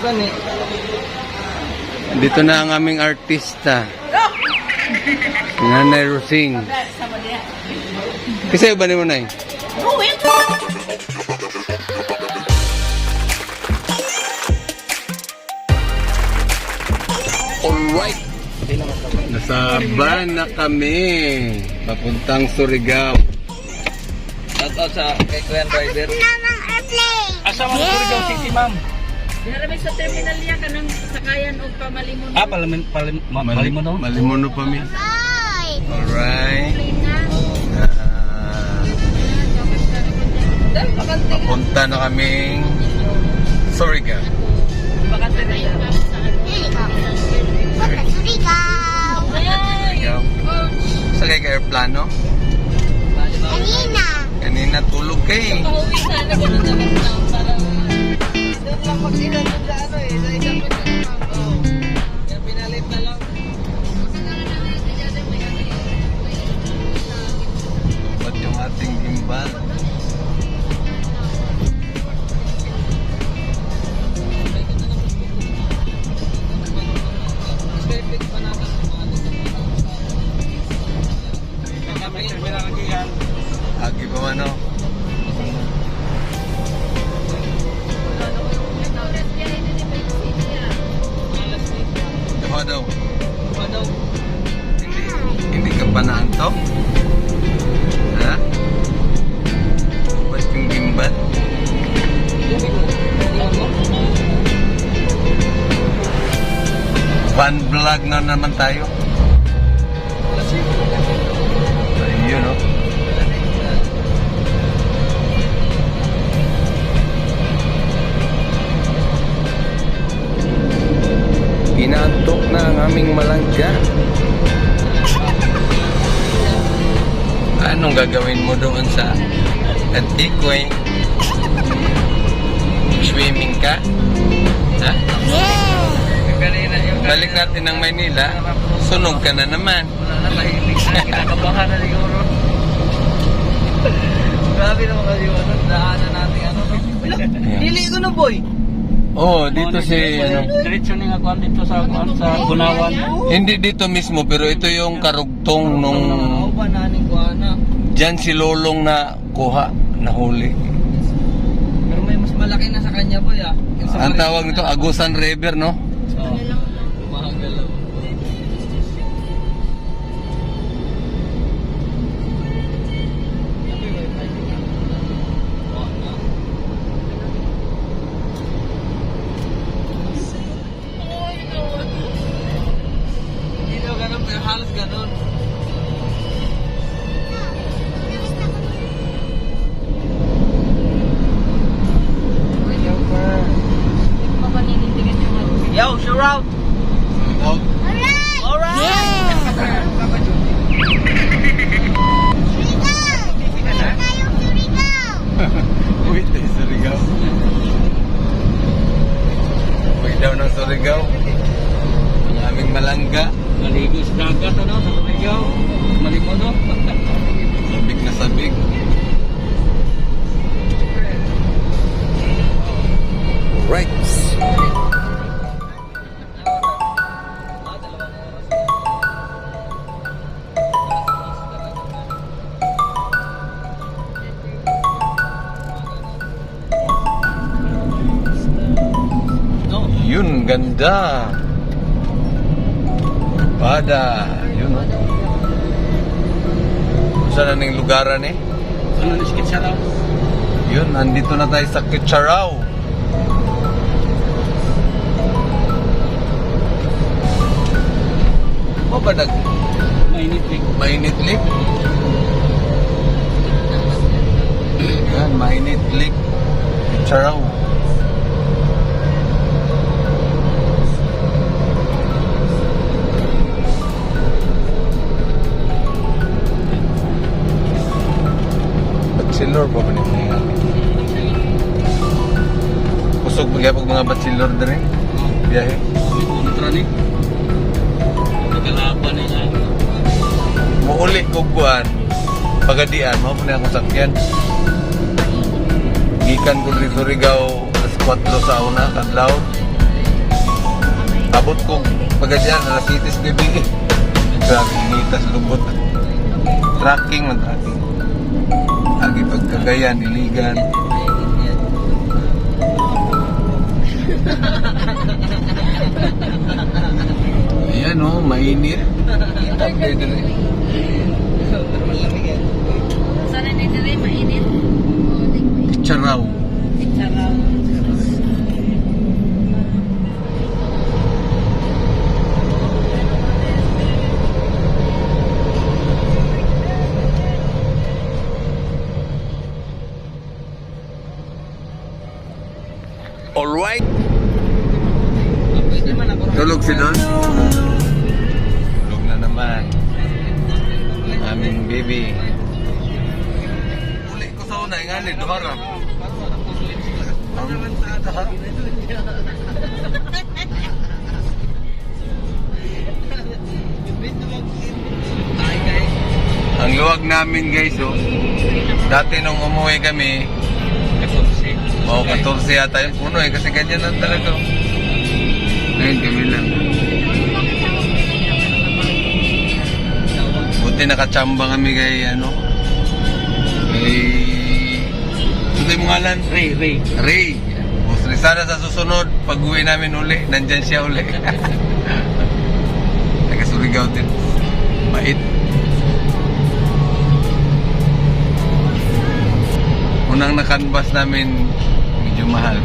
Gani. Dito na ang aming artista. Si Nanay Rosing. Kasi ba ni mo na Alright. Nasa van na kami. Papuntang Surigao. Shout out sa kay Kuya driver. Asa man Surigao City, ma'am? Dinarami sa terminal niya kanang sakayan o pamalimon. Malimono. Malimono pa mi. Alright. Papunta na kaming Surigao. Bakante na yun. Surigao. Sakay ka aeroplano? Kanina tulog kay. Pauwi sana ko na namin na para Doon lang mag-ilan doon sa ano eh. Sa isang Kaya pinalit na lang. Ba't yung ating gimbal? Agi pa man o. Diba daw? Hindi ka pa naantok? Ha? Ba't yung gimbal? Van vlog na naman tayo. Ayun o. Inaantok na ang aming malangga. Anong gagawin mo doon sa Antigua? Swimming ka? Ha? Balik natin ng Maynila, sunog ka na naman. Wala na, tahimik na. Kinakabahan na siguro. Grabe naman kasi yung ano, daanan natin ano. Dili ko na boy. Oh, dito si ano. Diretso ni nga kuan dito sa Bunawan. Hindi dito mismo pero ito yung karugtong nung Ako ba naning kuana? diyan si Lolong na kuha, nahuli. Pero may mas malaki na sa kanya boy ah. Yung sa Ang Marikina. tawag nito Agusan River, no? Oo. Mahagalaw. Hindi daw ganun, pero halos ganun. mapaninindigan yung ano. Yo, sure out! Alright! Uy, tayo Surigao. Uy daw ng Surigao. Ang aming malangga. Maligo sa dagat ano sa Surigao. Malimono. Sabik na sabik. Right. Yun, ganda. Pada. Yun, oh. Saan na yung lugaran eh? Ano ni sketsa raw? Yun, nandito na tayo sa Kitcharao. Mo ba Mainit eh. mainit lake? Yan, mainit lake. Kitcharao. Bachelor pa ba nito nga? Kusog bagay pag mga bachelor na rin. Biyahe. Kontra ni. Nagalaban ni nga. Muuli ko kuan. Pagadian, mo po na akong sakyan. Gikan ko rin Surigao alas 4 sa una, kadlaw. Abot ko pagkadyan, alas 7 gabi. Grabe, initas lubot. Tracking man, tracking. Agi pagkagayan, iligan. Ayan o, mainit. Tapos din eh. Sana na dire mainit. Charaw. Saraw. Alright. Tulog si Don? Tulog na naman. Aming baby. Uli ko sa una, nga ni Duhara. Ang luwag namin guys, oh. Dati nung umuwi kami, 14 yata yung puno eh, kasi ganyan lang talaga. Ngayon kami lang. Buti nakachamba kami kay ano, kay ito yung ngalan? Ray. Busri. Sana sa susunod, pag uwi namin uli, nandyan siya uli. Taga-Surigao din. Mait. Unang na-canvas namin, medyo mahal.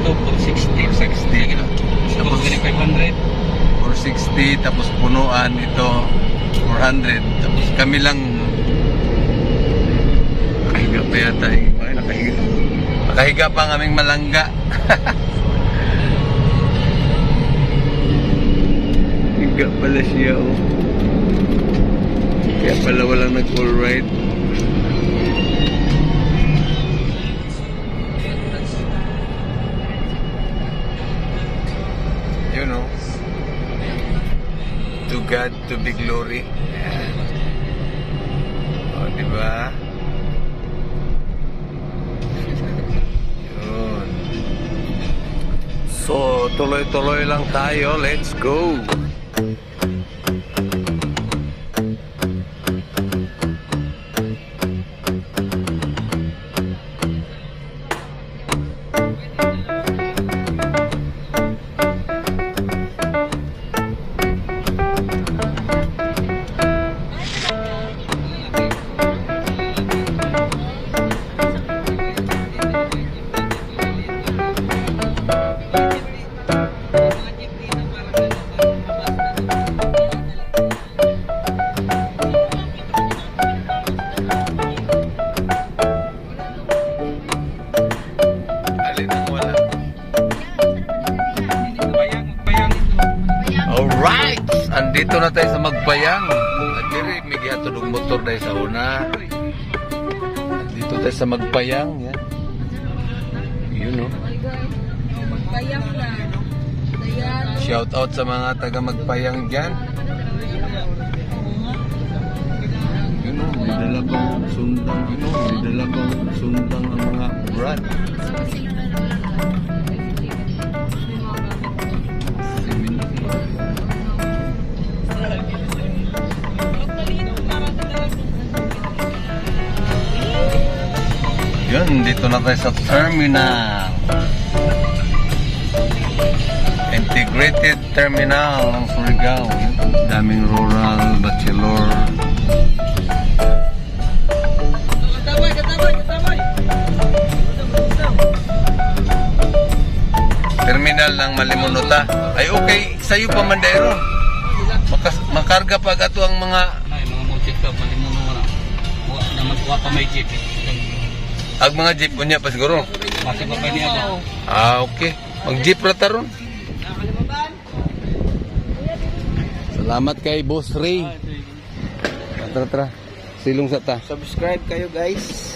For 60. Tapos 500. 460, tapos punuan ito 400. Tapos kami lang nakahiga pa yata eh. Ay, nakahiga pa ang aming malangga. Higa pala siya oh. Kaya pala walang nag-all right. You know, to God to be glory. Ayan. O, diba? Yun. So, tuloy-tuloy lang tayo. Let's go! Alright! Andito na tayo sa Magbayang. Diri, may gihatod ng motor dahil sa una. Andito tayo sa Magbayang. Yan. Yun o. Magbayang na. Dayan. Shout out sa mga taga Magbayang dyan. Yun o, may dala pang sundang. Yun o, may dala pang sundang ang mga brad. Yun, dito na tayo sa terminal. Integrated terminal ng Surigao. Daming rural, bachelor. Terminal ng Malimunuta. Ay okay, sa'yo pa Mandero. Makarga pa ato ang mga mochik ka, malimuno na. Magkuha pa may jeep. mga jeep kunya pa siguro. Masih pa pa niya ba? Okay. Mag-jeep rata ron. Salamat kay Boss Ray. Tara. Silong sa ta. Subscribe kayo guys.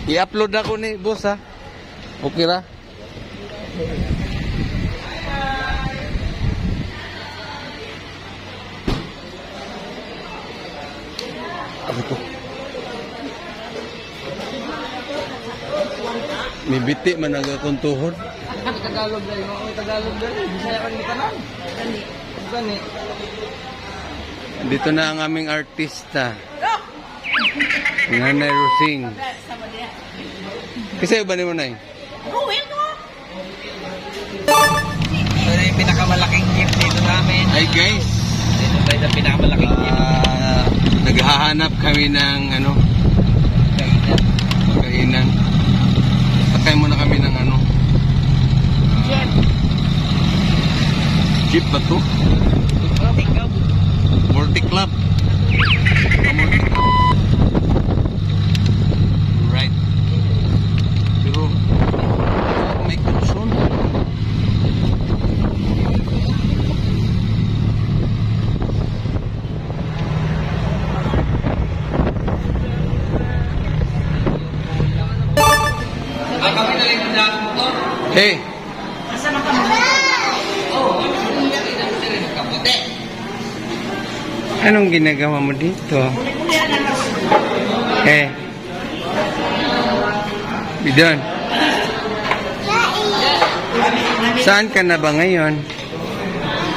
I-upload na ko ni Boss ha. Okay ra? Ano ko? May biti man nagakuntuhon. Tagalog dahil. Mga Tagalog dahil. Bisaya ka nito na. Dali. Gani. Dito na ang aming artista. Nanay Rosing. Sama dia. Kasi ba ni mo na Ruwil ko. Ito yung pinakamalaking gift dito namin. Hi guys. Dito tayo sa pinakamalaking gift. Naghahanap kami ng ano, kainan. Patay muna kami ng ano. Jeff. Jeep ba to? Ikaw. Multi Club. Right. Pero may kurson. Kami na lang sa motor. Hey, Asa man ka mo? Kapote. anong ginagawa mo dito? Uli-ulian na lang. Eh. Bidon. Saan ka na ba ngayon?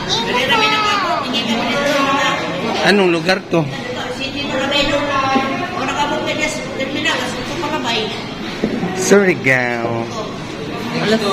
Dali rami na ako. Tingin ka na. Anong lugar to? City na rami na. O nakabot ka dyan sa terminal. Ito makabay. Surigao. Alas 2,